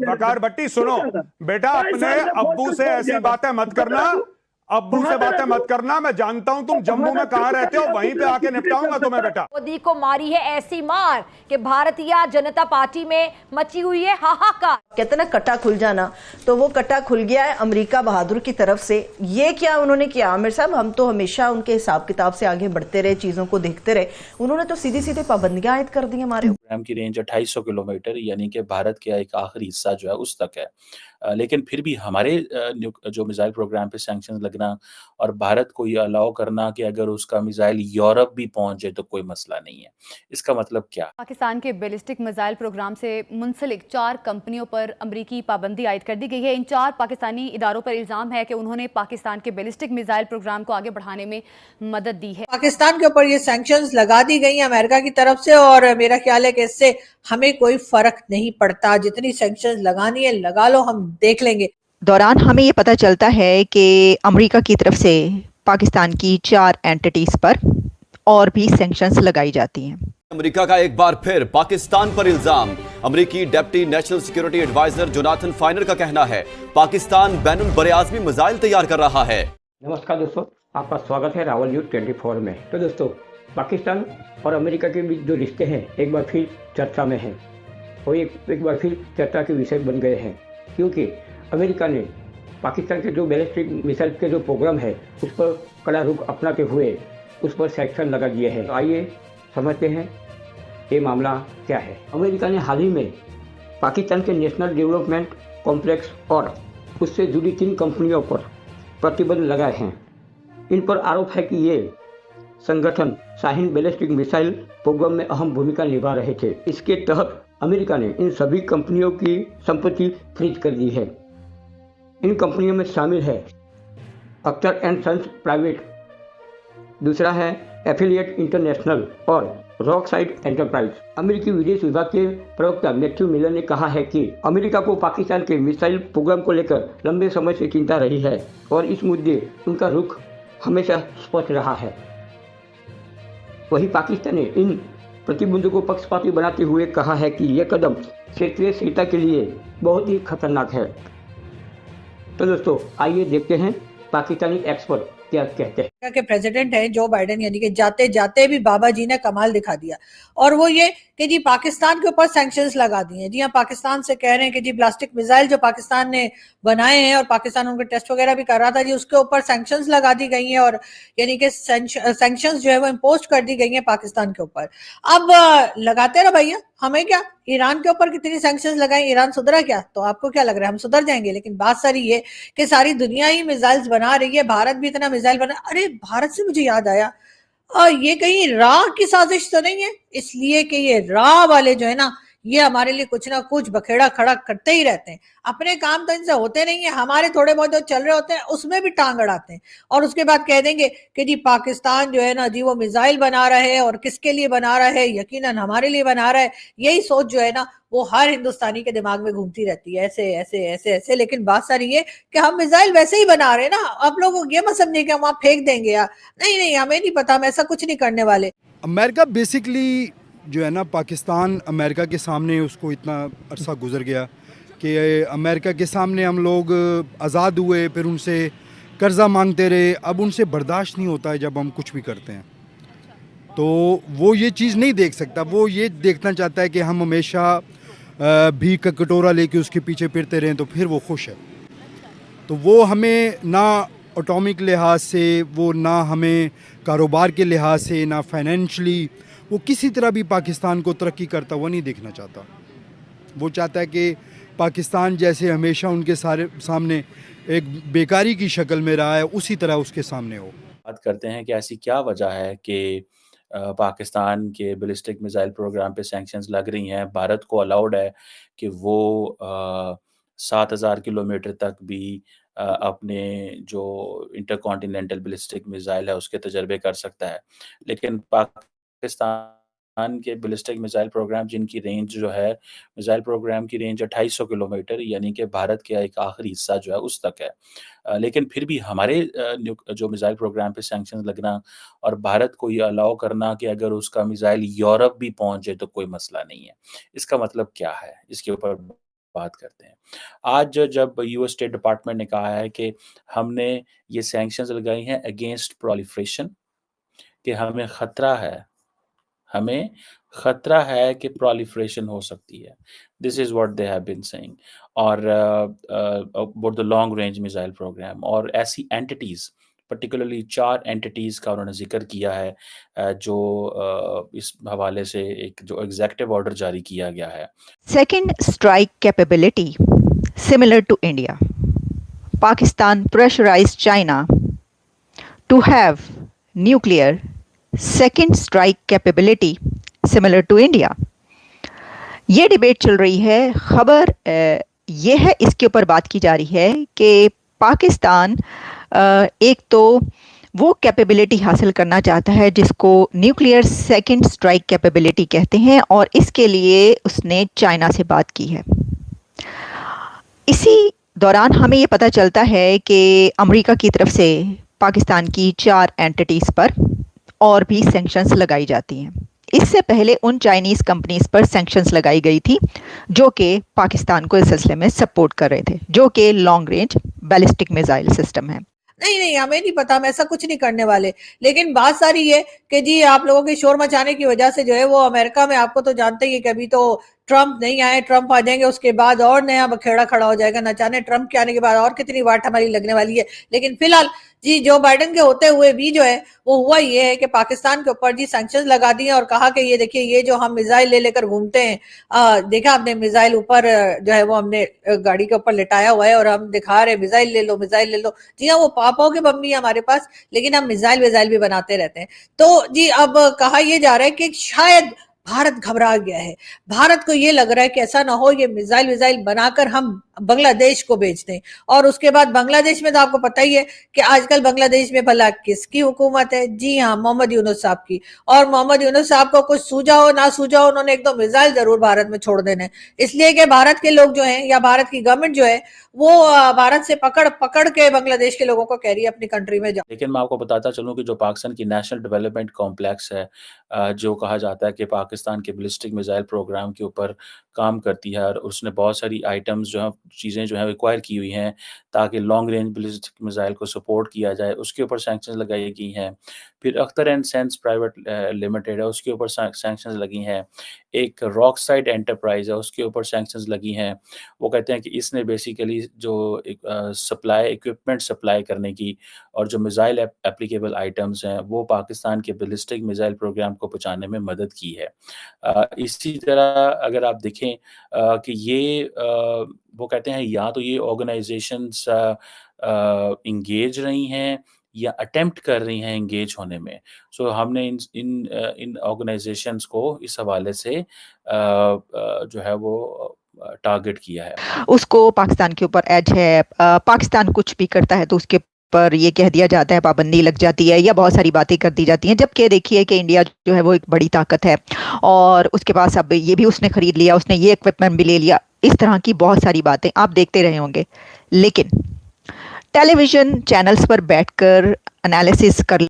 वकार भट्टी सुनो बेटा, अपने अब्बू से ऐसी बातें मत करना, अब्बू से बातें मत करना। मैं जानता हूं तुम जम्मू में कहां रहते हो, वहीं पे आके निपटाऊंगा तुम्हें बेटा। मोदी को मारी है ऐसी मार कि भारतीय जनता पार्टी में मची हुई है हाहाकार। कहते ना कटा खुल जाना, तो वो कटा खुल गया है अमेरिका बहादुर की तरफ से। ये क्या उन्होंने किया आमिर साहब, हम तो हमेशा उनके हिसाब किताब से आगे बढ़ते रहे, चीजों को देखते रहे। उन्होंने तो सीधी सीधी पाबंदियां आयद कर दी हमारे। प्रोग्राम की रेंज 2800 किलोमीटर यानी कि भारत का एक आखिरी हिस्सा जो है उस तक है। लेकिन फिर भी हमारे जो मिसाइल प्रोग्राम पे सैंक्शन लगना और भारत को ये अलाउ करना कि अगर उसका मिसाइल यूरोप भी पहुंचे तो कोई मसला नहीं है। इसका मतलब क्या? पाकिस्तान के बैलिस्टिक मिसाइल प्रोग्राम से मुंसलिक 4 कंपनियों पर अमरीकी पाबंदी आयद कर दी गई है। इन 4 पाकिस्तानी इदारों पर इल्जाम है कि उन्होंने पाकिस्तान के बैलिस्टिक मिसाइल प्रोग्राम को आगे बढ़ाने में मदद दी है। पाकिस्तान के ऊपर ये सैंक्शंस लगा दी गई हैं अमेरिका की तरफ से, और मेरा ख्याल है कि इससे हमें कोई फर्क नहीं पड़ता। जितनी सैंक्शंस लगानी है लगा लो, हम देख लेंगे। दौरान हमें ये पता चलता है कि अमेरिका की तरफ से पाकिस्तान की 4 एंटिटीज पर और भी सैंक्शंस लगाई जाती हैं। अमेरिका का एक बार फिर पाकिस्तान पर इल्जाम। अमेरिकी deputy national security adviser Jonathan Finer का कहना है पाकिस्तान बैनुल बरआज़मी मिसाइल तैयार कर रहा है। नमस्कार दोस्तों, आपका स्वागत है रावल न्यूज 24 में। तो दोस्तों, पाकिस्तान और अमेरिका के बीच जो रिश्ते हैं एक बार फिर चर्चा में हैं और एक बार फिर चर्चा के विषय बन गए हैं, क्योंकि अमेरिका ने पाकिस्तान के जो बैलिस्टिक मिसाइल के जो प्रोग्राम है उस पर कड़ा रुख अपनाते हुए उस पर सैंक्शन लगा दिए हैं। तो आइए समझते हैं ये मामला क्या है। अमेरिका ने हाल ही में पाकिस्तान के नेशनल डेवलपमेंट कॉम्प्लेक्स और उससे जुड़ी 3 कंपनियों पर प्रतिबंध लगाए हैं। इन पर आरोप है कि ये संगठन शाहीन बैलिस्टिक मिसाइल प्रोग्राम में अहम भूमिका निभा रहे थे। इसके तहत अमेरिका ने इन सभी कंपनियों की संपत्ति फ्रीज कर दी है। इन कंपनियों में शामिल है अख्तर एंड सन्स प्राइवेट, दूसरा है एफिलिएट इंटरनेशनल और रॉक साइड एंटरप्राइज। अमेरिकी विदेश विभाग के प्रवक्ता मैथ्यू मिलर ने कहा है कि अमेरिका को पाकिस्तान के मिसाइल प्रोग्राम को लेकर लंबे समय से चिंता रही है और इस मुद्दे उनका रुख हमेशा स्पष्ट रहा है। वहीं पाकिस्तान ने इन प्रतिबंधों को पक्षपाती बनाते हुए कहा है कि यह कदम क्षेत्रीय स्थिरता के लिए बहुत ही खतरनाक है। तो दोस्तों, आइए देखते हैं पाकिस्तानी एक्सपर्ट क्या कहते हैं। के प्रेसिडेंट हैं जो बाइडेन, यानी कि जाते जाते भी बाबा जी ने कमाल दिखा दिया, और वो ये कि जी पाकिस्तान के ऊपर सैंक्शंस लगा दिए हैं। जी हाँ, पाकिस्तान से कह रहे हैं कि जी प्लास्टिक मिसाइल जो पाकिस्तान ने बनाए हैं और पाकिस्तान उनके टेस्ट वगैरह भी कर रहा था जी, उसके ऊपर सैंक्शंस लगा दी गई हैं, और यानी कि सैंक्शंस जो है वो इम्पोज कर दी गई हैं पाकिस्तान के ऊपर। अब लगाते रहो भैया, हमें क्या, ईरान के ऊपर कितनी सैंक्शंस लगाई, ईरान सुधरा क्या? तो आपको क्या लग रहा है हम सुधर जाएंगे? लेकिन बात सारी ये कि सारी दुनिया ही मिसाइल्स बना रही है, भारत भी इतना मिसाइल बना। अरे भारत से मुझे याद आया, ये कहीं राह की साजिश तो नहीं है? इसलिए कि ये राह वाले जो है ना, ये हमारे लिए कुछ ना कुछ बखेड़ा खड़ा करते ही रहते हैं। अपने काम तो इनसे होते नहीं है, हमारे थोड़े बहुत जो चल रहे होते हैं उसमें भी टांग अड़ाते हैं, और उसके बाद कह देंगे कि जी पाकिस्तान जो है ना जी वो मिसाइल बना रहा है, और किसके लिए बना रहा है? यकीनन हमारे लिए बना रहा है। यही सोच जो है ना वो हर हिंदुस्तानी के दिमाग में घूमती रहती है, ऐसे ऐसे ऐसे ऐसे। लेकिन बात सारी ये कि हम मिसाइल वैसे ही बना रहे हैं ना, आप लोग ये मत समझिए कि हम वहां फेंक देंगे या नहीं। नहीं, हमें नहीं पता, हम ऐसा कुछ नहीं करने वाले। अमेरिका बेसिकली जो है ना, पाकिस्तान अमेरिका के सामने उसको इतना अरसा गुजर गया कि अमेरिका के सामने हम लोग आज़ाद हुए, फिर उनसे कर्जा मांगते रहे। अब उनसे बर्दाश्त नहीं होता है जब हम कुछ भी करते हैं, तो वो ये चीज़ नहीं देख सकता। वो ये देखना चाहता है कि हम हमेशा भी का कटोरा लेके उसके पीछे फिरते रहें, तो फिर वो खुश है। तो वो हमें ना एटॉमिक लिहाज से, वो ना हमें कारोबार के लिहाज से, ना फाइनेंशली, वो किसी तरह भी पाकिस्तान को तरक्की करता हुआ नहीं देखना चाहता। वो चाहता है कि पाकिस्तान जैसे हमेशा उनके सामने एक बेकारी की शक्ल में रहा है, उसी तरह उसके सामने हो। बात करते हैं कि ऐसी क्या वजह है कि पाकिस्तान के बैलिस्टिक मिसाइल प्रोग्राम पे सैंक्शंस लग रही हैं। भारत को अलाउड है कि वो 7000 किलोमीटर तक भी अपने जो इंटरकॉन्टिनेंटल बैलिस्टिक मिसाइल है उसके तजर्बे कर सकता है, लेकिन पाकिस्तान के बैलिस्टिक मिसाइल प्रोग्राम जिनकी रेंज जो है, मिसाइल प्रोग्राम की रेंज 2800 किलोमीटर यानी कि भारत का एक आखिरी हिस्सा जो है उस तक है। लेकिन फिर भी हमारे जो मिसाइल प्रोग्राम पे सैंक्शन लगना और भारत को ये अलाउ करना कि अगर उसका मिसाइल यूरोप भी पहुंचे तो कोई मसला नहीं है। इसका मतलब क्या है? इसके ऊपर बात करते हैं। आज जब यूएस स्टेट डिपार्टमेंट ने कहा है कि हमने ये सैंक्शंस लगाई हैं अगेंस्ट प्रोलिफरेशन, कि हमें खतरा है कि प्रोलिफरेशन हो सकती है। This is what they have been saying. और about the long range missile program, और ऐसी एंटिटीज़ पर्टिकुलरली 4 एंटिटीज़ का उन्होंने ज़िक्र किया है जो इस हवाले से एक जो एग्जीक्यूटिव ऑर्डर जारी किया गया है। Second, strike capability similar to India. Pakistan pressurized China to have nuclear second strike capability similar to India. ये डिबेट चल रही है। खबर ये है, इसके ऊपर बात की जा रही है कि पाकिस्तान एक तो वो कैपेबिलिटी हासिल करना चाहता है जिसको न्यूक्लियर सेकंड स्ट्राइक कैपेबिलिटी कहते हैं, और इसके लिए उसने चाइना से बात की है। इसी दौरान हमें ये पता चलता है कि अमेरिका की तरफ से पाकिस्तान की 4 एंटिटीज़ पर और भी सैंक्शंस लगाई जाती हैं। इससे पहले उन चाइनीज़ कंपनीज पर सैंक्शंस लगाई गई थी जो कि पाकिस्तान को इस सिलसिले में सपोर्ट कर रहे थे, जो कि long range ballistic missile system है। नहीं, हमें नहीं पता, हम ऐसा कुछ नहीं करने वाले। लेकिन बात सारी है कि जी आप लोगों के शोर मचाने की वजह से जो है वो अमेरिका में, आपको तो जानते ही है कि अभी तो ट्रंप नहीं आए, ट्रंप आ जाएंगे उसके बाद और नया बखेड़ा खड़ा हो जाएगा। न जाने ट्रंप के आने के बाद और कितनी वाट हमारी लगने वाली है। लेकिन फिलहाल जी जो बाइडेन के होते हुए भी जो है वो हुआ ये है कि पाकिस्तान के ऊपर जी सैंक्शंस लगा दिए और कहा कि ये देखिए ये जो हम मिसाइल ले लेकर घूमते हैं, देखा आपने मिसाइल ऊपर जो है वो हमने गाड़ी के ऊपर लिटाया हुआ है और हम दिखा रहे मिसाइल ले लो, मिसाइल ले लो। जी हाँ, वो पापाओं के बम भी है हमारे पास, लेकिन हम मिसाइल भी बनाते रहते हैं। तो जी अब कहा यह जा रहा है कि शायद भारत घबरा गया है। भारत को ये लग रहा है कि ऐसा ना हो ये मिसाइल बनाकर हम बांग्लादेश को बेच दें, और उसके बाद बांग्लादेश में तो आपको पता ही है कि आजकल बांग्लादेश में भला किसकी हुकूमत है। जी हाँ, मोहम्मद यूनुस साहब की। और मोहम्मद यूनुस साहब को कुछ सूझा हो ना सूझा हो, उन्होंने 1-2 मिसाइल जरूर भारत में छोड़ देने, इसलिए कि भारत के लोग जो हैं या भारत की गवर्नमेंट जो है वो भारत से पकड़ के बांग्लादेश के लोगों को कह रही है अपनी कंट्री में जाओ। लेकिन मैं आपको बताता चलूं कि जो पाकिस्तान की नेशनल डेवलपमेंट कॉम्प्लेक्स है, जो कहा जाता है कि पाकिस्तान के बैलिस्टिक मिसाइल प्रोग्राम के ऊपर काम करती है, और उसने बहुत सारी आइटम्स जो है, चीज़ें जो है एक्वायर की हुई हैं ताकि लॉन्ग रेंज बैलिस्टिक मिसाइल को सपोर्ट किया जाए, उसके ऊपर सैंक्शंस लगाई गई हैं। फिर Akhtar and sense private limited है, उसके ऊपर सैंक्शंस लगी हैं। एक रॉकसाइड एंटरप्राइज है, उसके ऊपर सैंक्शंस लगी हैं। वो कहते हैं कि इसने बेसिकली जो इक्विपमेंट सप्लाई करने की और जो मिसाइल एप्लीकेबल आइटम्स हैं वो पाकिस्तान के बैलिस्टिक मिसाइल प्रोग्राम को पहुंचाने में मदद की है। इसी तरह अगर आप देखें कि ये वो कहते हैं या तो ये ऑर्गेनाइजेशंस इंगेज रही हैं या अटेम्प्ट कर रही हैं इंगेज होने में। सो हमने इन ऑर्गेनाइजेशंस को इस हवाले से जो है वो टारगेट किया है। उसको पाकिस्तान के ऊपर एज है, पाकिस्तान कुछ भी करता है तो उसके पर ये कह दिया जाता है, पाबंदी लग जाती है या बहुत सारी बातें कर दी जाती हैं, जबकि देखिए कि इंडिया जो है वो एक बड़ी ताकत है और उसके पास अब ये भी उसने खरीद लिया, उसने ये इक्विपमेंट भी ले लिया। इस तरह की बहुत सारी बातें आप देखते रहे होंगे, लेकिन टेलीविज़न चैनल्स पर बैठकर एनालिसिस कर